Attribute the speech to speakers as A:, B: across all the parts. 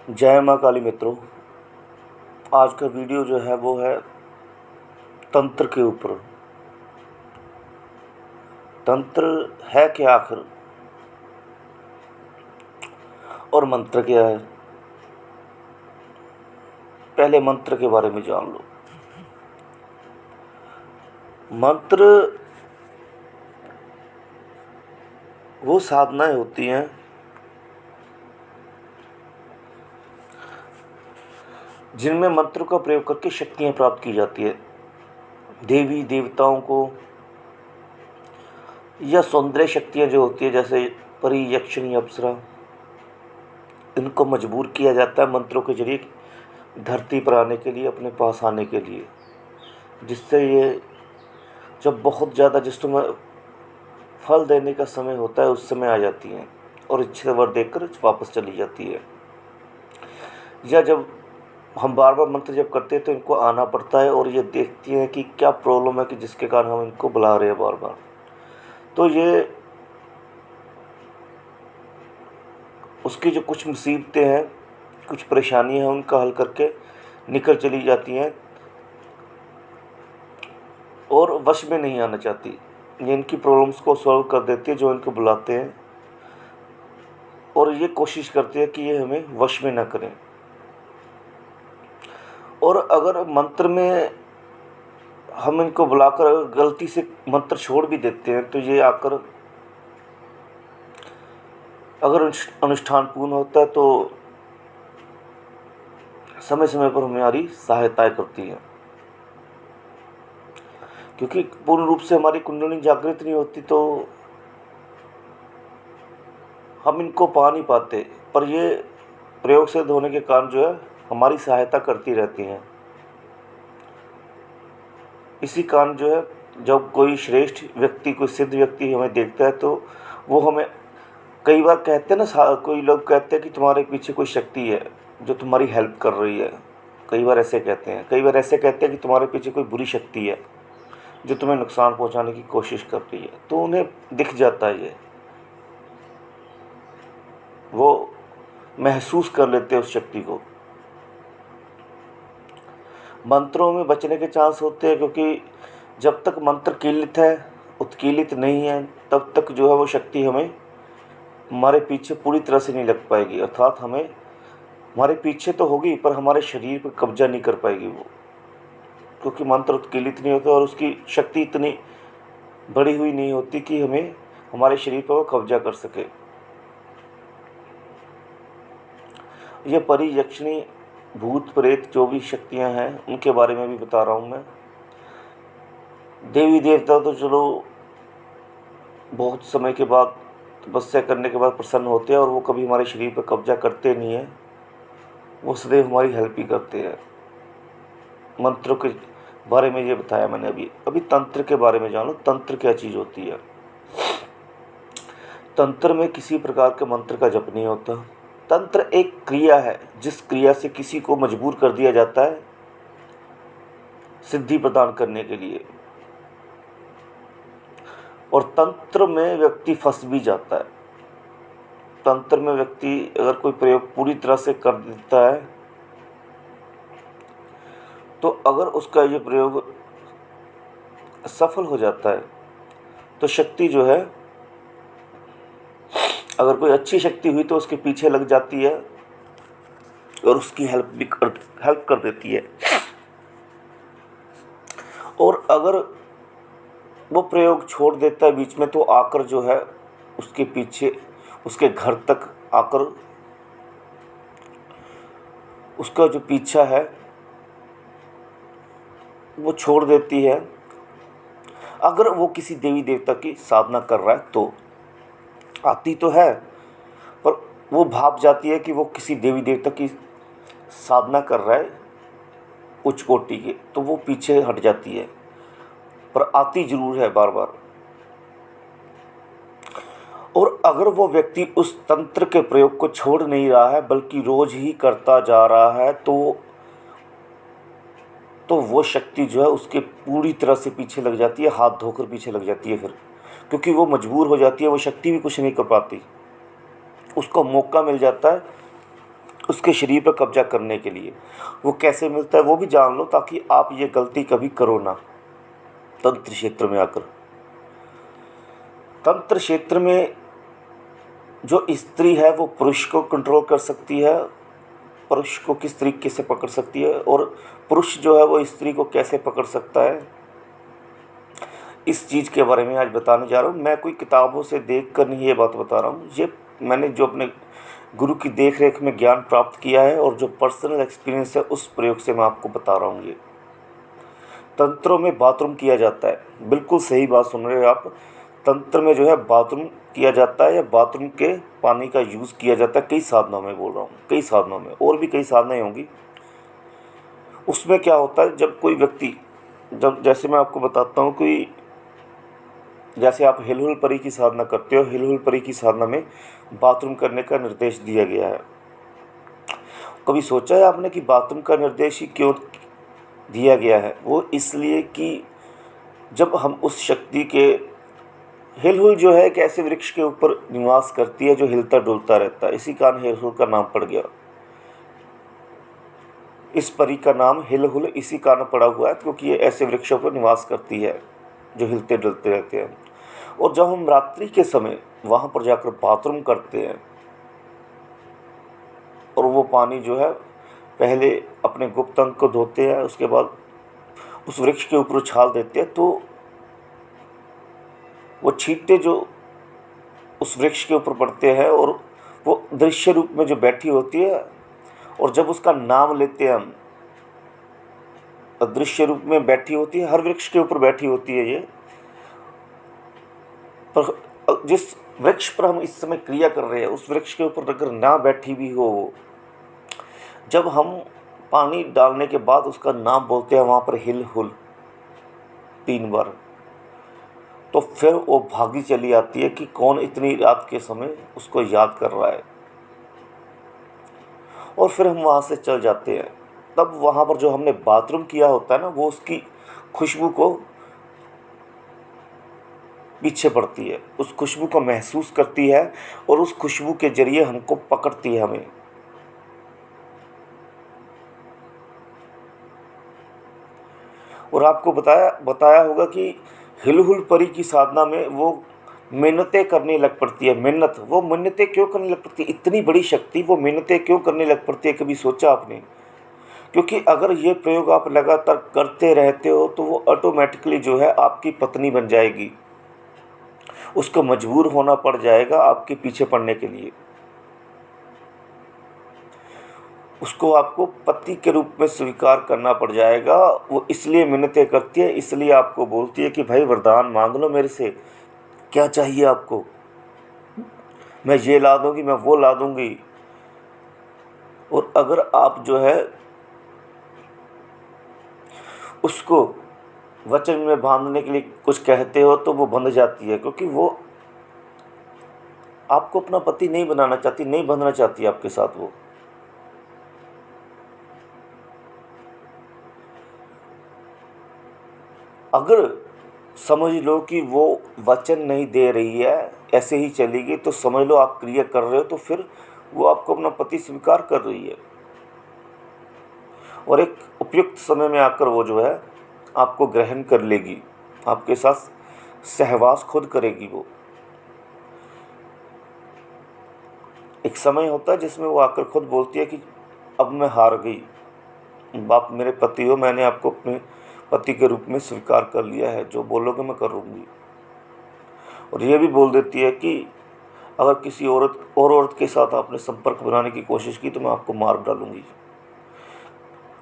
A: जय माँ काली मित्रों। आज का वीडियो जो है वो है तंत्र के ऊपर। तंत्र है क्या आखिर और मंत्र क्या है? पहले मंत्र के बारे में जान लो। मंत्र वो साधनाएं होती हैं जिनमें मंत्रों का प्रयोग करके शक्तियाँ प्राप्त की जाती है। देवी देवताओं को या सौंदर्य शक्तियाँ जो होती है जैसे परी यक्षिणी अप्सरा, इनको मजबूर किया जाता है मंत्रों के जरिए धरती पर आने के लिए, अपने पास आने के लिए, जिससे ये जब बहुत ज़्यादा जिस समय फल देने का समय होता है उस समय आ जाती हैं और इच्छित वर देकर वापस चली जाती है। या जब हम बार बार मंत्र जप करते हैं तो इनको आना पड़ता है और ये देखती हैं कि क्या प्रॉब्लम है कि जिसके कारण हम इनको बुला रहे हैं बार बार। तो ये उसकी जो कुछ मुसीबतें हैं, कुछ परेशानियां हैं, उनका हल करके निकल चली जाती हैं और वश में नहीं आना चाहती। ये इनकी प्रॉब्लम्स को सॉल्व कर देती है जो इनको बुलाते हैं, और ये कोशिश करती है कि ये हमें वश में ना करें। और अगर मंत्र में हम इनको बुलाकर गलती से मंत्र छोड़ भी देते हैं तो ये आकर अगर अनुष्ठान पूर्ण होता है तो समय समय पर हमारी सहायता करती है, क्योंकि पूर्ण रूप से हमारी कुंडली जागृत नहीं होती तो हम इनको पा नहीं पाते। पर ये प्रयोग सिद्ध होने के कारण जो है हमारी सहायता करती रहती हैं। इसी कारण जो है जब कोई श्रेष्ठ व्यक्ति, कोई सिद्ध व्यक्ति हमें देखता है तो वो हमें कई बार कहते हैं ना, कोई लोग कहते हैं कि तुम्हारे पीछे कोई शक्ति है जो तुम्हारी हेल्प कर रही है। कई बार ऐसे कहते हैं। कई बार ऐसे कहते हैं कि तुम्हारे पीछे कोई बुरी शक्ति है जो तुम्हें नुकसान पहुंचाने की कोशिश कर रही है। तो उन्हें दिख जाता है, ये वो महसूस कर लेते हैं उस शक्ति को। मंत्रों में बचने के चांस होते हैं, क्योंकि जब तक मंत्र कीलित है, उत्कीलित नहीं है, तब तक जो है वो शक्ति हमें हमारे पीछे पूरी तरह से नहीं लग पाएगी। अर्थात हमें हमारे पीछे तो होगी पर हमारे शरीर पर कब्जा नहीं कर पाएगी वो, क्योंकि मंत्र उत्कीलित नहीं होता और उसकी शक्ति इतनी बड़ी हुई नहीं होती कि हमें हमारे शरीर पर वो कब्जा कर सके। ये परी यक्षिणी भूत प्रेत जो भी शक्तियां हैं उनके बारे में भी बता रहा हूँ मैं। देवी देवता तो चलो बहुत समय के बाद, तपस्या करने के बाद प्रसन्न होते हैं और वो कभी हमारे शरीर पर कब्जा करते नहीं हैं, वो सदैव हमारी हेल्प ही करते हैं। मंत्रों के बारे में ये बताया मैंने। अभी तंत्र के बारे में जानो। तंत्र क्या चीज़ होती है? तंत्र में किसी प्रकार के मंत्र का जप नहीं होता। तंत्र एक क्रिया है जिस क्रिया से किसी को मजबूर कर दिया जाता है सिद्धि प्रदान करने के लिए, और तंत्र में व्यक्ति फंस भी जाता है। तंत्र में व्यक्ति अगर कोई प्रयोग पूरी तरह से कर देता है तो अगर उसका ये प्रयोग सफल हो जाता है तो शक्ति जो है, अगर कोई अच्छी शक्ति हुई तो उसके पीछे लग जाती है और उसकी हेल्प कर देती है। और अगर वो प्रयोग छोड़ देता है बीच में तो आकर जो है उसके पीछे, उसके घर तक आकर उसका जो पीछा है वो छोड़ देती है। अगर वो किसी देवी देवता की साधना कर रहा है तो आती तो है, पर वो भाप जाती है कि वो किसी देवी देवता की साधना कर रहा है उच्च कोटि के, तो वो पीछे हट जाती है, पर आती जरूर है बार बार। और अगर वो व्यक्ति उस तंत्र के प्रयोग को छोड़ नहीं रहा है बल्कि रोज ही करता जा रहा है तो वो शक्ति जो है उसके पूरी तरह से पीछे लग जाती है, हाथ धोकर पीछे लग जाती है फिर, क्योंकि वो मजबूर हो जाती है। वो शक्ति भी कुछ नहीं कर पाती, उसको मौका मिल जाता है उसके शरीर पर कब्जा करने के लिए। वो कैसे मिलता है वो भी जान लो, ताकि आप ये गलती कभी करो ना। तंत्र क्षेत्र में आकर, तंत्र क्षेत्र में जो स्त्री है वो पुरुष को कंट्रोल कर सकती है, पुरुष को किस तरीके से पकड़ सकती है, और पुरुष जो है वो स्त्री को कैसे पकड़ सकता है, इस चीज़ के बारे में आज बताने जा रहा हूँ। मैं कोई किताबों से देख कर नहीं ये बात बता रहा हूँ, ये मैंने जो अपने गुरु की देख रेख में ज्ञान प्राप्त किया है और जो पर्सनल एक्सपीरियंस है उस प्रयोग से मैं आपको बता रहा हूँ। ये तंत्रों में बाथरूम किया जाता है, बिल्कुल सही बात सुन रहे हो आप। तंत्र में जो है बाथरूम किया जाता है, या बाथरूम के पानी का यूज़ किया जाता है। कई साधनों में बोल रहा हूँ, कई साधनों में, और भी कई साधनाएँ होंगी। उसमें क्या होता है, जब कोई व्यक्ति, जब जैसे मैं आपको बताता हूँ, कोई जैसे आप हिलहुल परी की साधना करते हो, हिलहुल परी की साधना में बाथरूम करने का निर्देश दिया गया है। कभी सोचा है आपने कि बाथरूम का निर्देश ही क्यों दिया गया है? वो इसलिए कि जब हम उस शक्ति के, हिलहुल जो है एक ऐसे वृक्ष के ऊपर निवास करती है जो हिलता डुलता रहता है, इसी कारण हिलहुल का नाम पड़ गया। इस परी का नाम हिलहुल इसी कारण पड़ा हुआ है क्योंकि ये ऐसे वृक्षों पर निवास करती है जो हिलते डुलते रहते हैं। और जब हम रात्रि के समय वहाँ पर जाकर बाथरूम करते हैं और वो पानी जो है पहले अपने गुप्त अंग को धोते हैं, उसके बाद उस वृक्ष के ऊपर उछाल देते हैं, तो वो छींटे जो उस वृक्ष के ऊपर पड़ते हैं और वो दृश्य रूप में जो बैठी होती है, और जब उसका नाम लेते हैं हम, अदृश्य रूप में बैठी होती है, हर वृक्ष के ऊपर बैठी होती है ये। पर जिस वृक्ष पर हम इस समय क्रिया कर रहे हैं उस वृक्ष के ऊपर अगर ना बैठी भी हो वो, जब हम पानी डालने के बाद उसका नाम बोलते हैं वहाँ पर हिलहुल 3 बार, तो फिर वो भागी चली आती है कि कौन इतनी रात के समय उसको याद कर रहा है, और फिर हम वहाँ से चल जाते हैं। तब वहाँ पर जो हमने बाथरूम किया होता है ना, वो उसकी खुशबू को पीछे पड़ती है, उस खुशबू को महसूस करती है और उस खुशबू के जरिए हमको पकड़ती है हमें। और आपको बताया होगा कि हिलहुल परी की साधना में वो मिन्नतें करने लग पड़ती है। वो मिन्नतें क्यों करने लग पड़ती है? इतनी बड़ी शक्ति, वो मिन्नतें क्यों करने लग पड़ती है, कभी सोचा आपने? क्योंकि अगर ये प्रयोग आप लगातार करते रहते हो तो वो ऑटोमेटिकली जो है आपकी पत्नी बन जाएगी, उसको मजबूर होना पड़ जाएगा आपके पीछे पड़ने के लिए। उसको आपको पति के रूप में स्वीकार करना पड़ जाएगा। वो इसलिए मिन्नतें करती है, इसलिए आपको बोलती है कि भाई वरदान मांग लो मेरे से, क्या चाहिए आपको, मैं ये ला दूंगी, मैं वो ला दूंगी। और अगर आप जो है उसको वचन में बांधने के लिए कुछ कहते हो तो वो बंध जाती है, क्योंकि वो आपको अपना पति नहीं बनाना चाहती, नहीं बंधना चाहती आपके साथ। वो अगर समझ लो कि वो वचन नहीं दे रही है, ऐसे ही चलेगी, तो समझ लो आप क्रिया कर रहे हो, तो फिर वो आपको अपना पति स्वीकार कर रही है। और एक उपयुक्त समय में आकर वो जो है आपको ग्रहण कर लेगी, आपके साथ सहवास खुद करेगी। वो एक समय होता है जिसमें वो आकर खुद बोलती है कि अब मैं हार गई, आप मेरे पति हो, मैंने आपको अपने पति के रूप में स्वीकार कर लिया है, जो बोलोगे मैं करूँगी। और ये भी बोल देती है कि अगर किसी औरत के साथ आपने संपर्क बनाने की कोशिश की तो मैं आपको मार डालूंगी।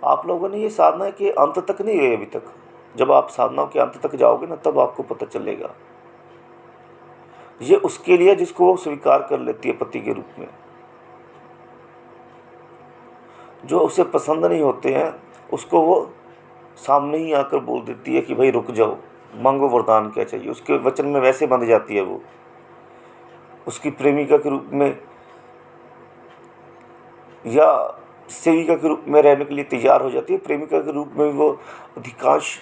A: आप लोगों ने ये साधना के अंत तक नहीं गए अभी तक। जब आप साधनाओं के अंत तक जाओगे ना, तब आपको पता चलेगा। ये उसके लिए जिसको वो स्वीकार कर लेती है पति के रूप में। जो उसे पसंद नहीं होते हैं उसको वो सामने ही आकर बोल देती है कि भाई रुक जाओ, मांगो वरदान क्या चाहिए। उसके वचन में वैसे बंध जाती है वो, उसकी प्रेमिका के रूप में या सेविका के रूप में रहने के लिए तैयार हो जाती है। प्रेमिका के रूप में वो अधिकांश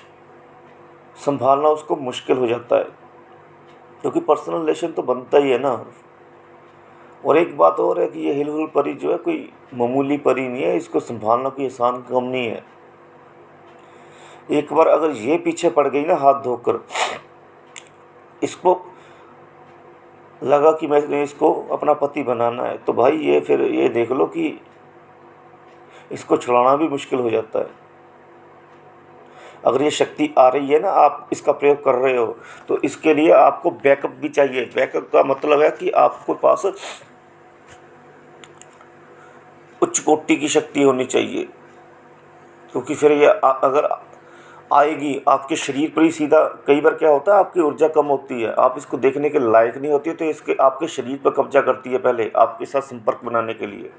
A: संभालना उसको मुश्किल हो जाता है, क्योंकि पर्सनल रिलेशन तो बनता ही है ना। और एक बात और है कि ये हिलहुल परी जो है कोई मामूली परी नहीं है, इसको संभालना कोई आसान काम नहीं है। एक बार अगर ये पीछे पड़ गई ना हाथ धोकर, इसको लगा कि मैंने इसको अपना पति बनाना है, तो भाई ये फिर ये देख लो कि इसको छुड़ाना भी मुश्किल हो जाता है। अगर ये शक्ति आ रही है ना, आप इसका प्रयोग कर रहे हो, तो इसके लिए आपको बैकअप भी चाहिए। बैकअप का मतलब है कि आपके पास उच्च कोटि की शक्ति होनी चाहिए, क्योंकि फिर ये अगर आएगी आपके शरीर पर ही सीधा, कई बार क्या होता है आपकी ऊर्जा कम होती है, आप इसको देखने के लायक नहीं होती है, तो इसके आपके शरीर पर कब्जा करती है पहले आपके साथ संपर्क बनाने के लिए।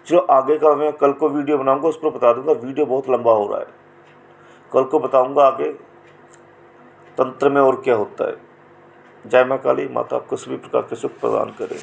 A: चलो आगे का मैं कल को वीडियो बनाऊंगा, उस पर बता दूंगा, वीडियो बहुत लंबा हो रहा है, कल को बताऊंगा आगे तंत्र में और क्या होता है। जय मां काली, माता आपको सभी प्रकार के सुख प्रदान करे।